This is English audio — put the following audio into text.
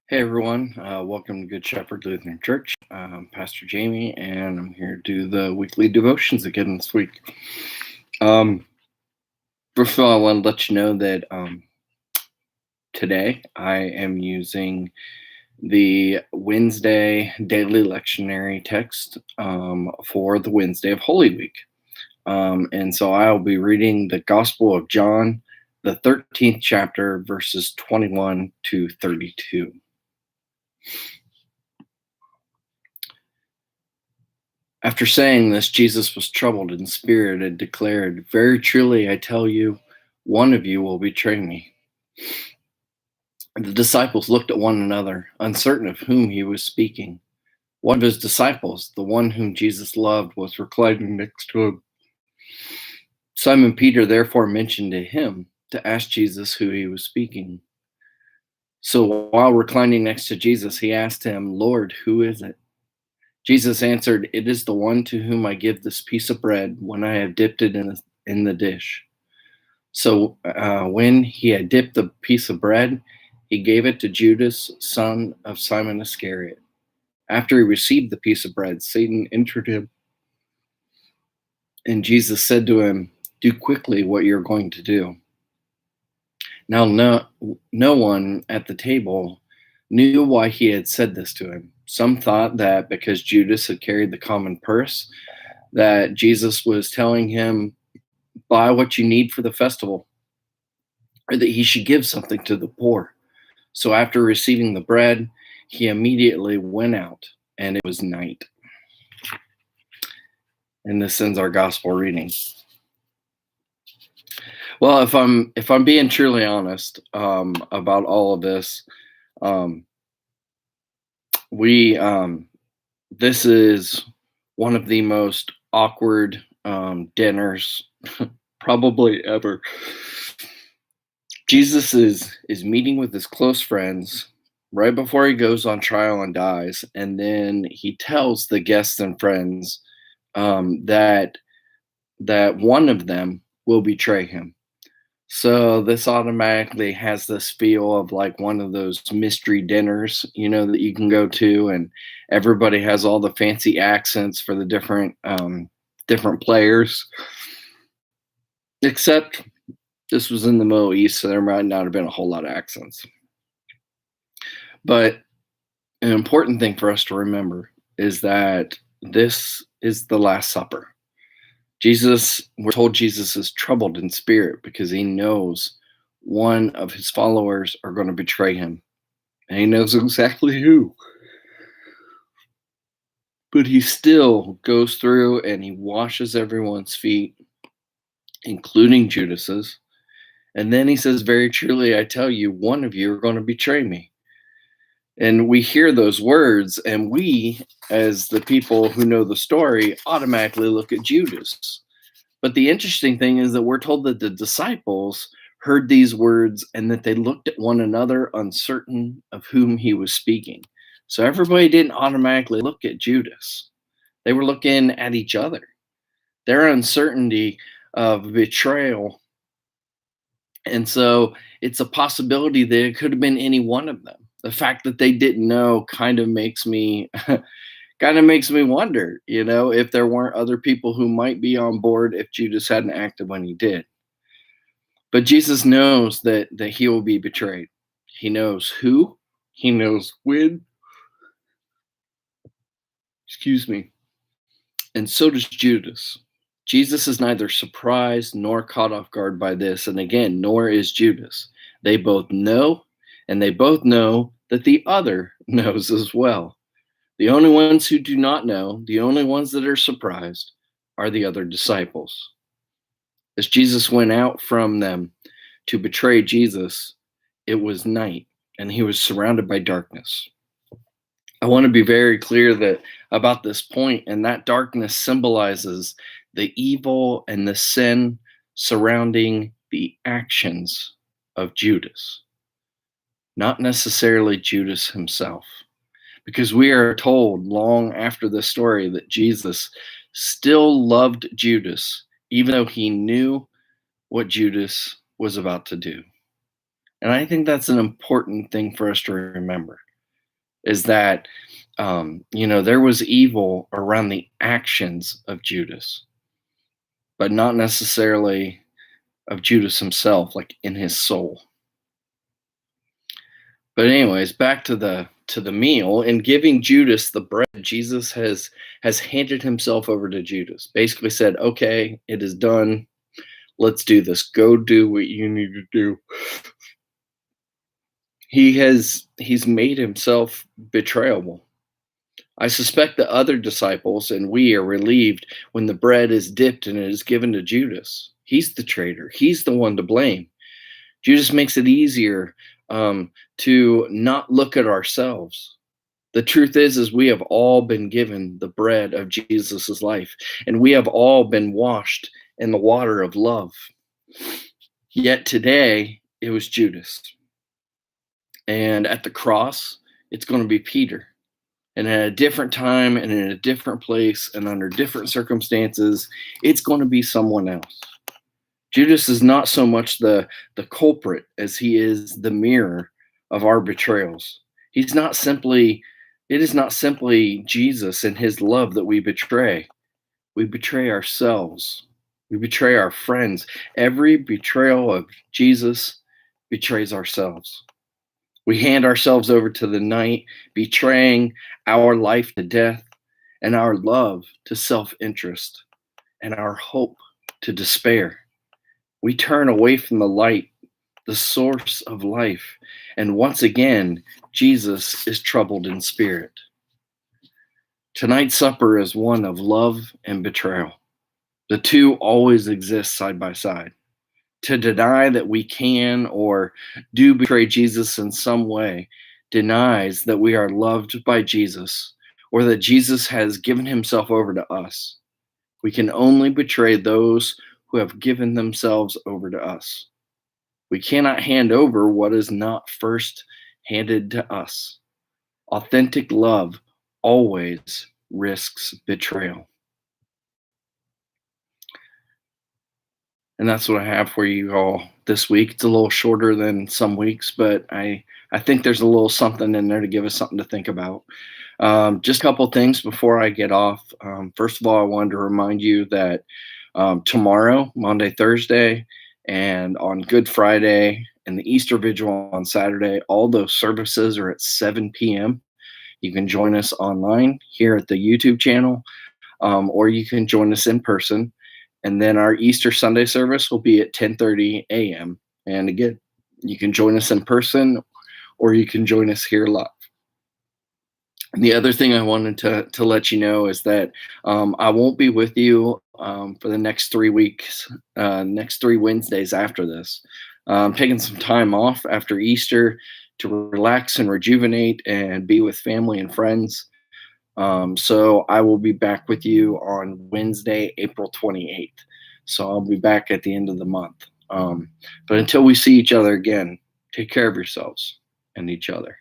Hey everyone, welcome to Good Shepherd Lutheran Church. I'm Pastor Jamie, and I'm here to do the weekly devotions again this week. First of all, I want to let you know that today I am using the Wednesday daily lectionary text for the Wednesday of Holy Week. And so I'll be reading the Gospel of John, the 13th chapter, verses 21 to 32. After saying this, Jesus was troubled in spirit and declared, "Very truly, I tell you, one of you will betray me." And the disciples looked at one another, uncertain of whom he was speaking. One of his disciples, the one whom Jesus loved, was reclining next to him. Simon Peter therefore mentioned to him to ask Jesus who he was speaking. So while reclining next to Jesus, he asked him, "Lord, who is it?" Jesus answered, "It is the one to whom I give this piece of bread when I have dipped it in the dish." So when he had dipped the piece of bread, he gave it to Judas, son of Simon Iscariot. After he received the piece of bread, Satan entered him, and Jesus said to him, "Do quickly what you're going to do." Now, no one at the table knew why he had said this to him. Some thought that because Judas had carried the common purse, that Jesus was telling him, "Buy what you need for the festival," or that he should give something to the poor. So after receiving the bread, he immediately went out, and it was night. And this ends our gospel reading. Well, if I'm being truly honest about all of this, um, we this is one of the most awkward dinners probably ever. Jesus is meeting with his close friends right before he goes on trial and dies, and then he tells the guests and friends that one of them will betray him. So this automatically has this feel of like one of those mystery dinners, that you can go to, and everybody has all the fancy accents for the different players. Except this was in the Middle East, so there might not have been a whole lot of accents. But an important thing for us to remember is that this is the Last Supper. We're told Jesus is troubled in spirit because he knows one of his followers are going to betray him. And he knows exactly who. But he still goes through and he washes everyone's feet, including Judas's. And then he says, "Very truly, I tell you, one of you are going to betray me." And we hear those words, and we, as the people who know the story, automatically look at Judas. But the interesting thing is that we're told that the disciples heard these words and that they looked at one another, uncertain of whom he was speaking. So everybody didn't automatically look at Judas, they were looking at each other. Their uncertainty of betrayal. And so it's a possibility that it could have been any one of them. The fact that they didn't know kind of makes me wonder, if there weren't other people who might be on board if Judas hadn't acted when he did. But Jesus knows that he will be betrayed. He knows who, he knows when. Excuse me. And so does Judas. Jesus is neither surprised nor caught off guard by this, and again, nor is Judas. They both know, and they both know that the other knows as well. The only ones who do not know, the only ones that are surprised, are the other disciples. As Jesus went out from them to betray Jesus, it was night, and he was surrounded by darkness. I want to be very clear that about this point, and that darkness symbolizes the evil and the sin surrounding the actions of Judas, not necessarily Judas himself. Because we are told long after the story that Jesus still loved Judas, even though he knew what Judas was about to do. And I think that's an important thing for us to remember. is that there was evil around the actions of Judas, but not necessarily of Judas himself, like in his soul. But anyways, back to the meal. In giving Judas the bread, Jesus has handed himself over to Judas. Basically said, "Okay, it is done. Let's do this. Go do what you need to do." He's made himself betrayable. I suspect the other disciples and we are relieved when the bread is dipped and it is given to Judas. He's the traitor. He's the one to blame. Judas makes it easier to not look at ourselves. The truth is we have all been given the bread of Jesus's life, and we have all been washed in the water of love. Yet today it was Judas, and at the cross it's going to be Peter. And at a different time and in a different place and under different circumstances, it's going to be someone else. Judas is not so much the culprit as he is the mirror of our betrayals. It is not simply Jesus and his love that we betray. We betray ourselves. We betray our friends. Every betrayal of Jesus betrays ourselves. We hand ourselves over to the night, betraying our life to death and our love to self-interest and our hope to despair. We turn away from the light, the source of life, and once again, Jesus is troubled in spirit. Tonight's supper is one of love and betrayal. The two always exist side by side. To deny that we can or do betray Jesus in some way denies that we are loved by Jesus or that Jesus has given himself over to us. We can only betray those who have given themselves over to us. We cannot hand over what is not first handed to us. Authentic love always risks betrayal. And that's what I have for you all this week. It's a little shorter than some weeks, but I think there's a little something in there to give us something to think about. Just a couple things before I get off. First of all, I wanted to remind you that tomorrow, Monday, Thursday, and on Good Friday and the Easter Vigil on Saturday, all those services are at 7 p.m. You can join us online here at the YouTube channel, or you can join us in person. And then our Easter Sunday service will be at 10:30 a.m. And again, you can join us in person or you can join us here live. And the other thing I wanted to let you know is that I won't be with you for the next 3 weeks, next 3 Wednesdays after this. I'm taking some time off after Easter to relax and rejuvenate and be with family and friends. So I will be back with you on Wednesday, April 28th. So I'll be back at the end of the month. But until we see each other again, take care of yourselves and each other.